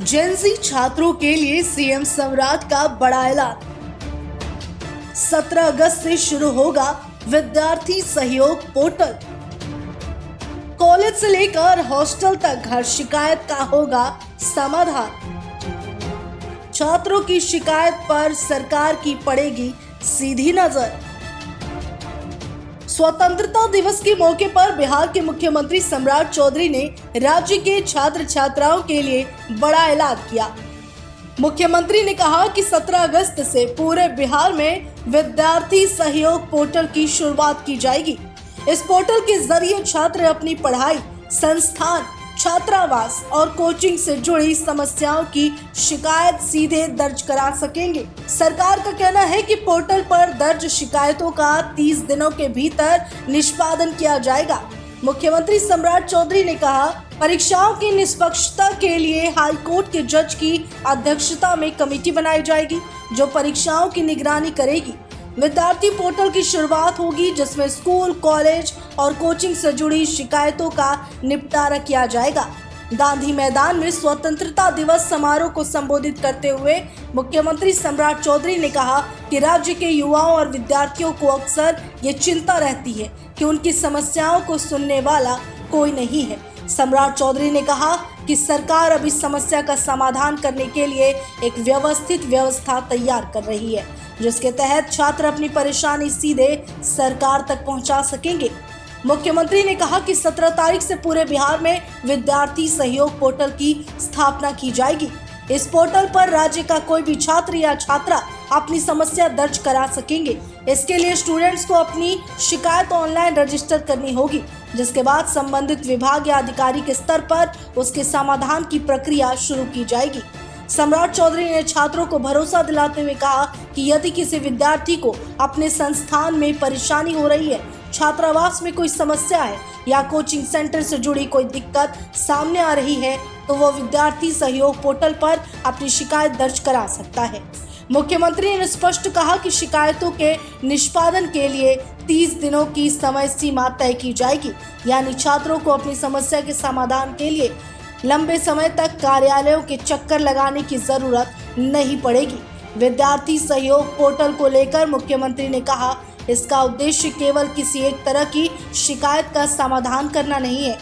Gen Z छात्रों के लिए सीएम सम्राट का बड़ा ऐलान। 17 अगस्त से शुरू होगा विद्यार्थी सहयोग पोर्टल। कॉलेज से लेकर हॉस्टल तक हर शिकायत का होगा समाधान। छात्रों की शिकायत पर सरकार की पड़ेगी सीधी नजर। स्वतंत्रता दिवस के मौके पर बिहार के मुख्यमंत्री सम्राट चौधरी ने राज्य के छात्र छात्राओं के लिए बड़ा ऐलान किया। मुख्यमंत्री ने कहा कि 17 अगस्त से पूरे बिहार में विद्यार्थी सहयोग पोर्टल की शुरुआत की जाएगी। इस पोर्टल के जरिए छात्र अपनी पढ़ाई, संस्थान, छात्रावास और कोचिंग से जुड़ी समस्याओं की शिकायत सीधे दर्ज करा सकेंगे। सरकार का कहना है कि पोर्टल पर दर्ज शिकायतों का 30 दिनों के भीतर निष्पादन किया जाएगा। मुख्यमंत्री सम्राट चौधरी ने कहा, परीक्षाओं की निष्पक्षता के लिए हाई कोर्ट के जज की अध्यक्षता में कमेटी बनाई जाएगी जो परीक्षाओं की निगरानी करेगी। विद्यार्थी पोर्टल की शुरुआत होगी जिसमें स्कूल, कॉलेज और कोचिंग से जुड़ी शिकायतों का निपटारा किया जाएगा। गांधी मैदान में स्वतंत्रता दिवस समारोह को संबोधित करते हुए मुख्यमंत्री सम्राट चौधरी ने कहा कि राज्य के युवाओं और विद्यार्थियों को अक्सर ये चिंता रहती है कि उनकी समस्याओं को सुनने वाला कोई नहीं है। सम्राट चौधरी ने कहा कि सरकार अब इस समस्या का समाधान करने के लिए एक व्यवस्थित व्यवस्था तैयार कर रही है जिसके तहत छात्र अपनी परेशानी सीधे सरकार तक पहुंचा सकेंगे। मुख्यमंत्री ने कहा कि 17 तारीख से पूरे बिहार में विद्यार्थी सहयोग पोर्टल की स्थापना की जाएगी। इस पोर्टल पर राज्य का कोई भी छात्र या छात्रा अपनी समस्या दर्ज करा सकेंगे। इसके लिए स्टूडेंट्स को अपनी शिकायत ऑनलाइन रजिस्टर करनी होगी जिसके बाद संबंधित विभाग या अधिकारी के स्तर पर उसके समाधान की प्रक्रिया शुरू की जाएगी। सम्राट चौधरी ने छात्रों को भरोसा दिलाते हुए कहा कि यदि किसी विद्यार्थी को अपने संस्थान में परेशानी हो रही है, छात्रावास में कोई समस्या है या कोचिंग सेंटर से जुड़ी कोई दिक्कत सामने आ रही है तो वो विद्यार्थी सहयोग पोर्टल पर अपनी शिकायत दर्ज करा सकता है। मुख्यमंत्री ने स्पष्ट कहा कि शिकायतों के निष्पादन के लिए 30 दिनों की समय सीमा तय की जाएगी, यानी छात्रों को अपनी समस्या के समाधान के लिए लंबे समय तक कार्यालयों के चक्कर लगाने की जरूरत नहीं पड़ेगी। विद्यार्थी सहयोग पोर्टल को लेकर मुख्यमंत्री ने कहा, इसका उद्देश्य केवल किसी एक तरह की शिकायत का समाधान करना नहीं है।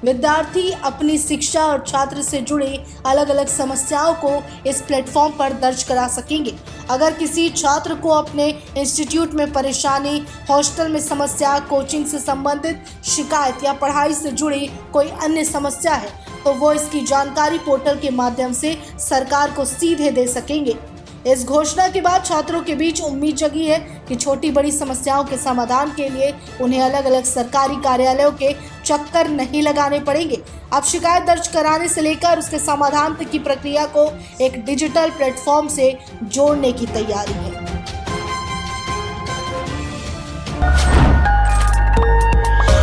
विद्यार्थी अपनी शिक्षा और छात्र से जुड़ी अलग अलग समस्याओं को इस प्लेटफॉर्म पर दर्ज करा सकेंगे। अगर किसी छात्र को अपने इंस्टीट्यूट में परेशानी, हॉस्टल में समस्या, कोचिंग से संबंधित शिकायत या पढ़ाई से जुड़ी कोई अन्य समस्या है तो वो इसकी जानकारी पोर्टल के माध्यम से सरकार को सीधे दे सकेंगे। इस घोषणा के बाद छात्रों के बीच उम्मीद जगी है कि छोटी बड़ी समस्याओं के समाधान के लिए उन्हें अलग अलग सरकारी कार्यालयों के चक्कर नहीं लगाने पड़ेंगे। अब शिकायत दर्ज कराने से लेकर उसके समाधान तक की प्रक्रिया को एक डिजिटल प्लेटफॉर्म से जोड़ने की तैयारी है।